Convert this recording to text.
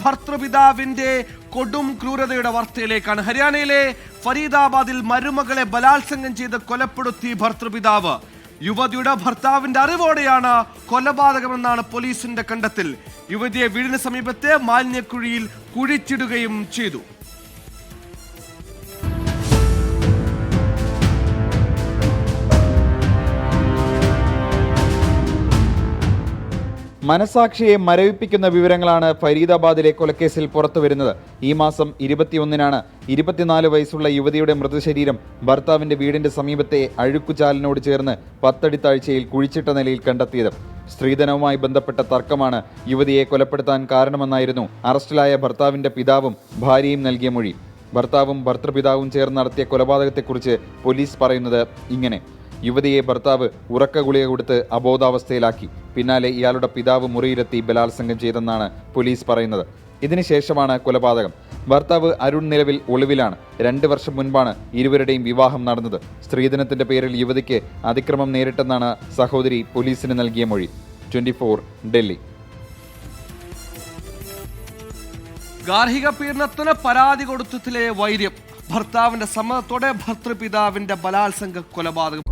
ഭർത്തൃപിതാവിന്റെ കൊടും ക്രൂരതയുടെ വാർത്തയിലേക്കാണ്. ഹരിയാനയിലെ ഫരീദാബാദിൽ മരുമകളെ ബലാത്സംഗം ചെയ്ത് കൊലപ്പെടുത്തി ഭർത്തൃപിതാവ്. യുവതിയുടെ ഭർത്താവിന്റെ അറിവോടെയാണ് കൊലപാതകമെന്നാണ് പോലീസിന്റെ കണ്ടെത്തൽ. യുവതിയെ വീടിന് സമീപത്തെ മാലിന്യക്കുഴിയിൽ കുഴിച്ചിടുകയും ചെയ്തു. മനസാക്ഷിയെ മരവിപ്പിക്കുന്ന വിവരങ്ങളാണ് ഫരീദാബാദിലെ കൊലക്കേസിൽ പുറത്തുവരുന്നത്. ഈ മാസം 21-നാണ് 24 വയസ്സുള്ള യുവതിയുടെ മൃതശരീരം ഭർത്താവിന്റെ വീടിന്റെ സമീപത്തെ അഴുക്കുചാലിനോട് ചേർന്ന് 10 അടി താഴ്ചയിൽ കുഴിച്ചിട്ട നിലയിൽ കണ്ടെത്തിയത്. സ്ത്രീധനവുമായി ബന്ധപ്പെട്ട തർക്കമാണ് യുവതിയെ കൊലപ്പെടുത്താൻ കാരണമെന്നായിരുന്നു അറസ്റ്റിലായ ഭർത്താവിന്റെ പിതാവും ഭാര്യയും നൽകിയ മൊഴി. ഭർത്താവും ഭർത്തൃപിതാവും ചേർന്ന് നടത്തിയ കൊലപാതകത്തെക്കുറിച്ച് പോലീസ് പറയുന്നത് ഇങ്ങനെ: യുവതിയെ ഭർത്താവ് ഉറക്ക ഗുളിക കൊടുത്ത് അബോധാവസ്ഥയിലാക്കി. പിന്നാലെ ഇയാളുടെ പിതാവ് മുറിയിലെത്തി ബലാത്സംഗം ചെയ്തെന്നാണ് പോലീസ് പറയുന്നത്. ഇതിനുശേഷമാണ് കൊലപാതകം. ഭർത്താവ് അരുൺ നിലവിൽ ഒളിവിലാണ്. 2 വർഷം മുൻപാണ് ഇരുവരുടെയും വിവാഹം നടന്നത്. സ്ത്രീധനത്തിന്റെ പേരിൽ യുവതിക്ക് അതിക്രമം നേരിട്ടെന്നാണ് സഹോദരി പോലീസിന് നൽകിയ മൊഴി. 24 ഡൽഹി. ഗാർഹിക പീഡനത്തിന് പരാതി കൊടുത്തതിലെ വൈര്യം. ഭർത്താവിന്റെ സമ്മതത്തോടെ ഭർത്തൃപിതാവിന്റെ ബലാത്സംഗ കൊലപാതകം.